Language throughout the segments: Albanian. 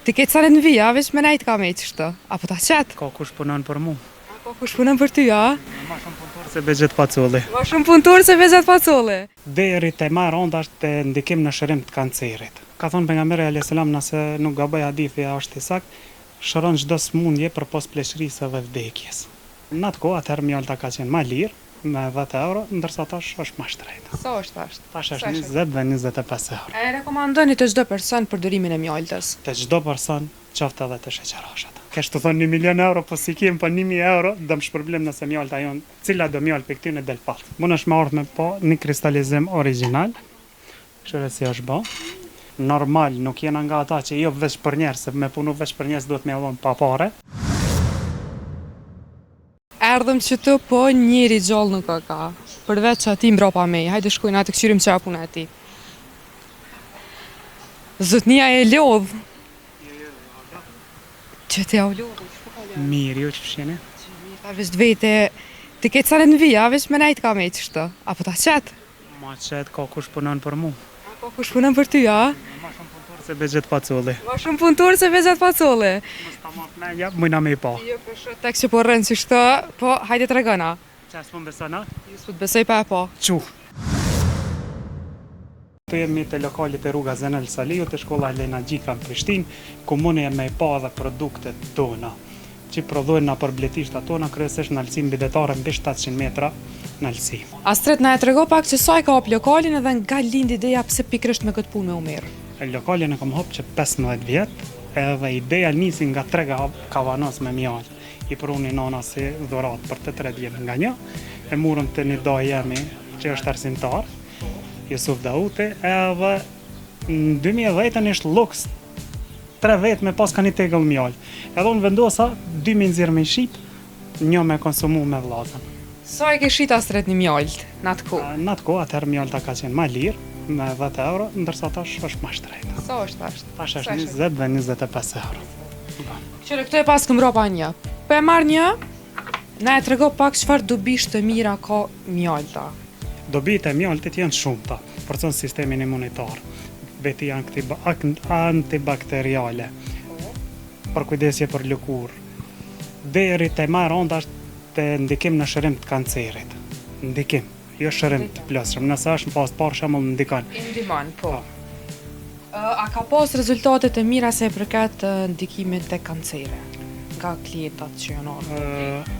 Ti ke ca në vija, veç me nejt ka me qështë, apo ta qetë? Ka kush punon për mu. Ka kush punën për ty, a? Ma shumë punëtor se Bezhet Pacolli. Ma shumë punëtor se Bezhet Pacolli. Deri te ma rënda është të ndikim në shërim të kancerit. Ka thonë pejgamberi alayhis salam, nëse nuk gaboj hadithi është i sakt, shëron çdo smundje për pos pleshërisë dhe vdekjes. Në atë kohë atëherë mjalta ka qenë ma lirë, me 10 euro, ndërsa tash është ma shtrejtë. Sa është ashtë? Tash është 20 dhe 25 euro. E rekomandoni të çdo person përdorimin e mjaltës? Te çdo person, qoftë edhe të sheqerashat. Kesh të thonë 1 milion euro, po si kem po 1000 euro, do më shpërblim nëse mjalta jon, cila do mjalt për këtyn e del palt. Mund është me ardhë me po një kristalizim original, këshire si është bo. Normal, nuk jena nga ata që jo veç për njerës, se me punu veç për njerës duhet me avon pa pare. Erdhëm që të po njëri gjallë nuk ka, përveç që ati mbrapa me, hajde shkojnë atë këqyrim që apun e ati. Zotnia e lodhë. Që te au lodhë, Mirë, jo që fshjene? ta veç vete, ti ke ca në vija, veç me nejt ka me qështë, apo ta qetë? Ma qëtë ka kush punon për mu. Ka kush punën për ty, a? Ma shumë punëtor se Bezhet Pacolli. Ma shumë punëtor se Bezhet Pacolli. Mos ta marrë me ja, mujna me i pa. Jo, për shë tek që po rënë që shtë, po hajde të regëna. Qa s'pun besona? Ju s'pu të besoj pa e po. Qu. Të jemi të lokalit e rruga Zenel Saliu, të shkolla Helena Gjika në Prishtinë, ku mune e me i pa dhe produktet tona, që prodhojnë na përbletisht tona, kryesisht në alësim bidetare mbi 700 metra në alësim. Astrid na e trego pak që sa e ka hap lokalin edhe nga lind ideja pse pikërisht me këtë punë me u merr. Lokalin e kam hap që 15 vjet, edhe ideja nisi nga trega kavanos me mjallë. I pruni nana si dhurat për të 3 vjet nga një, e murën të një doj jemi që është arsimtar, Jusuf Dauti, edhe në 2010 ishtë luks 3 vet me pas ka një tegëll mjallë. Edhe unë vendosa 2 me nxirr me shqip, një me konsumu me vllazën. Sa e ke shit Astrid një mjalt në atë kohë? Në atë kohë atëherë mjallta ka qenë ma lirë, me 10 euro, ndërsa tash është ma shtrejtë. Sa është ashtë? Tash është 20 dhe 25 euro. Qëre këto e pas këm ropa një. Po e marr një, na e trego pak çfarë dobish të mira ka mjalta. Dobit e mjaltit janë shumëta, përcon sistemin imunitar, veti antibakteriale, për kujdesje për lëkur, deri te ma rënda është të ndikim në shërim të kancerit. Ndikim, jo shërim të plësshëm, nëse është në pas parë shembull ndikon. Ndihmon, po. A ka pas rezultate të mira se e përket ndikimit të kancere nga klientat që janë ardhur?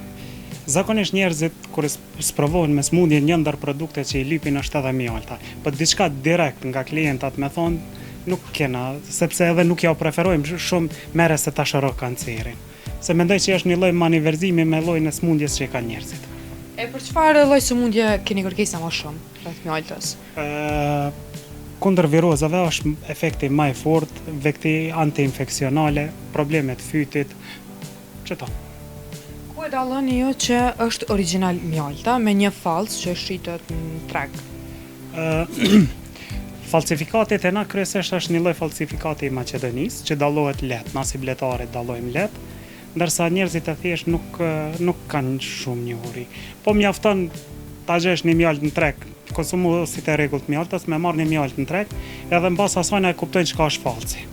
Zakonisht njerëzit kur sprovojnë me smundje një ndër produkte që i lipin është edhe mjalta. Po diçka direkt nga klientat me thonë nuk kena, sepse edhe nuk ja u preferojmë shumë mere se ta shëro kancerin. Se mendoj që është një lloj maniverzimi me llojin e smundjes që i kanë njerëzit. E për çfarë lloj sëmundje keni kërkesa më shumë rreth mjaltës? Kundër virozave është efekti më i fortë, vekti antiinfeksionale, problemet fytit, çeto. Ku e dalloni ju që është original mjalta me një fallës që shitet në treg? Falsifikatet e na kryesisht është një lloj falsifikati i Maqedonisë, që dallohet lehtë, na si bletarit dallojmë lehtë, ndërsa njerëzit e thjesht nuk kanë shumë njohuri. Po mjafton ta gjesh një mjaltë në treg, konsumuesit e rregullt mjaltës me marrë një mjaltë në treg, edhe mbas asaj e kuptojnë çka është falsi.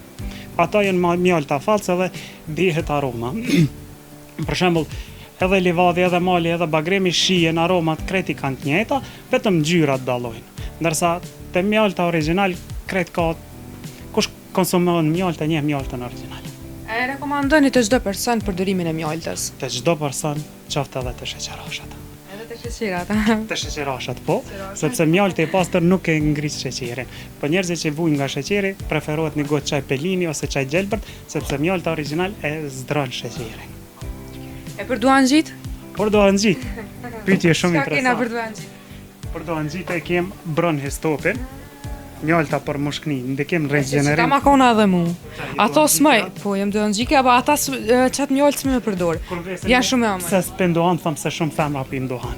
Ata janë mjalta false edhe dihet aroma. Për shembull, edhe livadhi, edhe mali, edhe bagremi shihen aromat kreti kanë të njëjta, vetëm ngjyrat dallojnë. Ndërsa te mjalta original kret ka kush konsumon mjaltë njeh mjaltën original. E rekomandoni të çdo person përdorimin e mjaltës? Te çdo person, qoftë edhe të sheqerashat. Edhe të sheqerat. Të sheqerashat po, sepse mjalti i pastër nuk e ngris sheqerin. Po njerëzit që vujnë nga sheqeri preferohet një gotë çaj pelini ose çaj gjelbërt, sepse mjalta original e zdron sheqerin. E për duanxhit? Por duanxhit. Pyetje shumë Çka kena për interesante. duanxhit? Për duanxhit e kem bronhistopin, mjalta për mushkni, ndikim Ta regenerim. ma kona edhe mu. Ato s'maj, po jem duanxhike, apo ata çat mjaltë s'më përdor. Ja shumë e Se s'pendohan, thëmë se shumë femra pin dohan.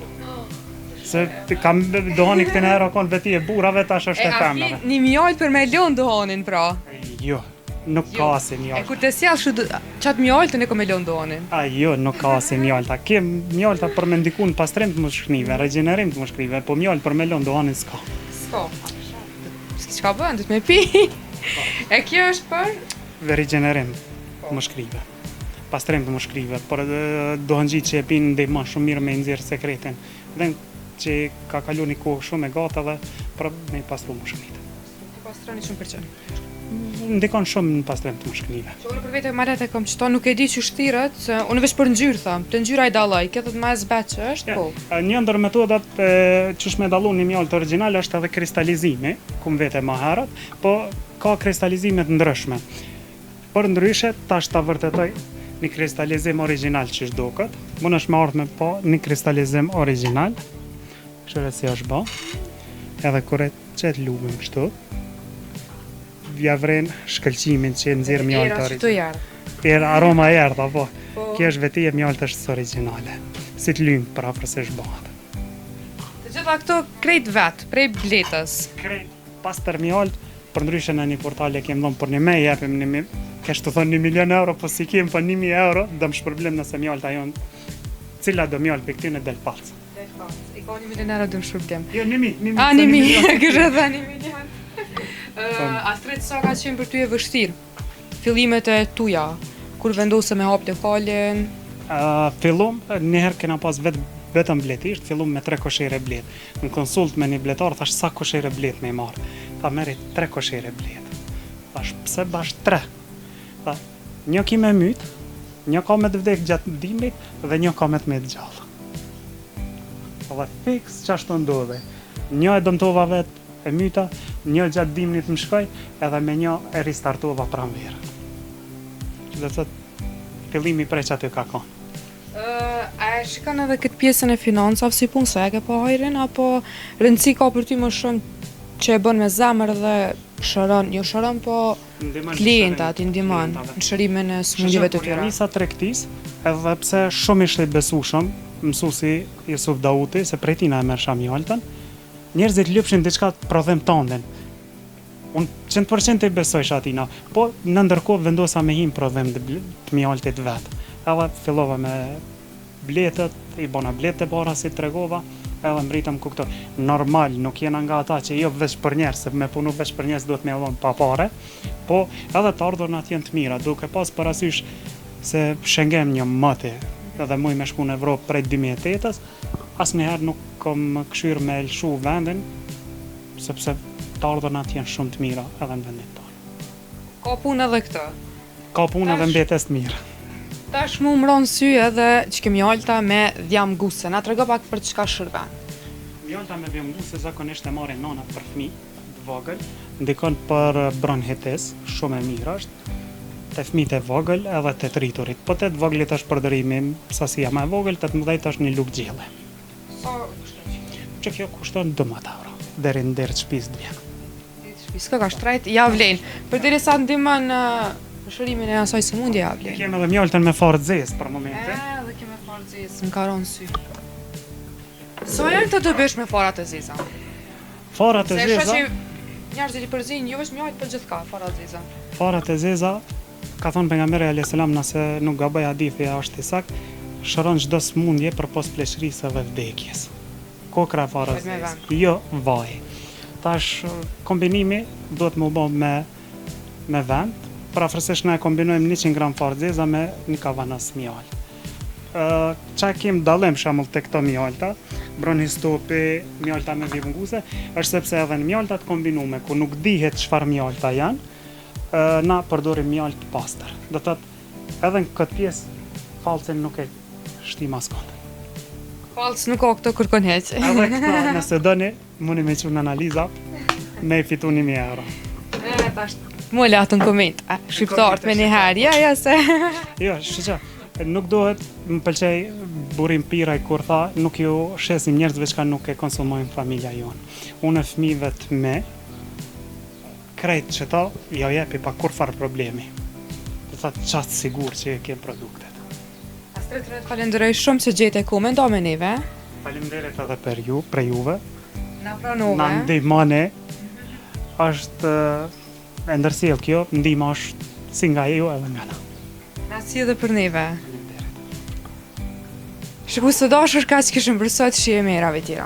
Se kam dohani këtë në herë kon veti e burrave, tash është e femrave. Një mjaltë për me lon dohanin pra. Jo, nuk ka asnjë E mjaltë. kur të sjell çat mjaltën e me lon dohanin. Jo, nuk ka asnjë mjalta. Kem mjalta për me ndiku në pastrim të mushknive, regenerim të mushknive, po mjaltë për me lon dohanin s'ka. S'ka. Çka bën, do të me pi? E kjo është për rigenerim të mushkrive, pastrim të mushkrive, por dohen gjitë që e pinë ndihmon shumë mirë me nxjerr sekretin. Dhe që ka kalu një kohë shumë e gata dhe për me pastru mushkrive. Ti pastroni shumë për çfarë? Ndikon shumë në pastrim të mushkrive. Që unë për vete marrët e kam qëto nuk e di që shtirët, se unë veç për ngjyrë tham, të ngjyra i dalloj, këtë të mas bet që është, po. Një ndër metodat që shme dallu një mjalt origjinal është edhe kristalizimi, kum vete më herët, po ka kristalizime të ndryshme. Për ndryshe, tash ta vërtetoj një kristalizim origjinal që shdoket, mund është me ardhë me po një kristalizim origjinal, këshire si është ba, edhe kure qëtë lubim kështu, vja vren shkëlqimin që nxjerr mjalt origjinal. Aroma e erë, po. Kjo është veti e mjalt është origjinale. Si të lymë për afërsisht bëhat. Të gjitha këto krejt vetë, prej bletës. Krejt pastër mjalt, për ndryshe në një portale kemë dhëmë për një me, jepim një kesh të thonë 1 milion euro, po si kemë për 1.000 euro, dëmë shpërblim nëse mjalt ajon, cila do mjalt për këtyne del falcë. I ka 1 milion euro dëmë shpërblim. Jo, 1.000. A, 1.000, kështë dhe 1 milion. Astrid, sa ka qenë për ty e vështirë? Fillimet e tuja, kur vendose me hap lokalin? Fillum, njëherë kena pas vetëm bletisht, fillum me 3 koshere blet. Në konsult me një bletar, thash sa koshere blet me i marë. Tha meri 3 koshere blet. Thash pse bash 3? Tha, një ki me myt, një ka me të vdek gjatë dimrit dhe një ka me të me të gjallë. Dhe fix që ashtu ndodhe. Një e dëmtova vetë e myta, një gjatë dimnit më shkoj, edhe me një e ristartova pranverë. Që dhe të fillimi prej që aty ka konë. A e shikon edhe këtë pjesën e financave si punë, se e ke pa hajrin, apo rëndësi ka për ty më shumë që e bën me zemër dhe shëron, jo shëron, po klientat i ndihmon në shërimin e smundjeve të tyre. Nisa tregtis, edhe pse shumë ishte i besueshëm, mësuesi Jusuf Dauti, se prej tina e merrsha mjaltën, njerëzit lypshin diçka të prodhim tanden. Unë 100% i besojsh atina, po në ndërkohë vendosa me him prodhim të mjaltit vetë. Edhe fillova me bletët, i bona bletë e bara si tregova, edhe mbritëm ku këto. Normal, nuk jena nga ata që jo veç për njerëz, se me punu veç për njerëz duhet me dhon pa pare, po edhe të ardhurnat jenë të mira, duke pas parasysh se Schengen një mëti, edhe muj me shku në Evropë prej 2008-ës, asnjëherë nuk kom këshyr me lshu vendin, sepse të ardhurnat jenë shumë të mira edhe në vendin tonë. Ka punë edhe këtë? Ka punë edhe mbetes të mirë. Tash mu mbron sy edhe që kemi mjalta me dhjam guse. Na trego pak për çka shërben. Mjalta me dhjam guse zakonisht e marrin nana për fëmijë të vogël, ndikon për bronhitis, shumë e mirë është. Te fëmijët e vogël edhe te të rriturit. Po te të vogëlit është përdorimi sasia më e vogël, te të mëdhejt është një lugë gjelle. Sa kushton? Që kjo kushton 12 euro. Deri në derë shtëpisë të vjen. Shtëpisë ka shtrajt, ja vlen. Përderisa ndihmon shërimin e asaj sëmundje ja vlen. Kemë edhe mjaltën me farë të zezë për momente. Edhe kemë farë të zezë, më ka rënë sy. Sa janë të dobesh me farat e zeza? Farat e zeza. Se shoh që njerëzit i përzin, jo vetëm mjalt, por gjithka farat e zeza. Farat e zeza, ka thonë pejgamberi alayhis salam, nëse nuk gaboj hadithi është i saktë, shëron çdo sëmundje përpos pleqërisë dhe vdekjes. Kokra e farës zezë. Jo vaj. Tash kombinimi duhet më bë me vend. Prafërsisht ne kombinojmë 100 gram farë zeza me një kavanas mjalt. Qa kemë dallim shembull te këto mjalta, bronhistopi, mjalta me vivunguse, është sepse edhe në mjaltat kombinume, ku nuk dihet çfarë mjalta janë, na përdorim mjalt të pastër. Do thotë edhe në këtë pjesë fallcin nuk e shtim askund. Fallc nuk ka këto kërkon heq. Edhe këto, nëse doni, mundi me çun analiza, me i fitu 1.000 euro. Tash Mola atë në koment, shqiptarët me një herë, ja se... Jo, shqeqa, nuk dohet, më pëlqej burim piraj kur tha, nuk ju shesim njerëzve që nuk e konsumojnë familja jonë. Unë e fëmijëve të me, krejt që ta, jo jepi pa kur farë problemi. Dhe tha qatë sigur që e kem produktet. Astrid, falenderoj shumë që gjete komento me neve. Falenderit edhe për ju, për juve. Na pranove. Na ndihmoni, është... E ndërsjell kjo, ndihma është si nga ju edhe nga na. Na si edhe për neve. Shqipus të dashur, ka që kishëm për sot, shi e merave tjera.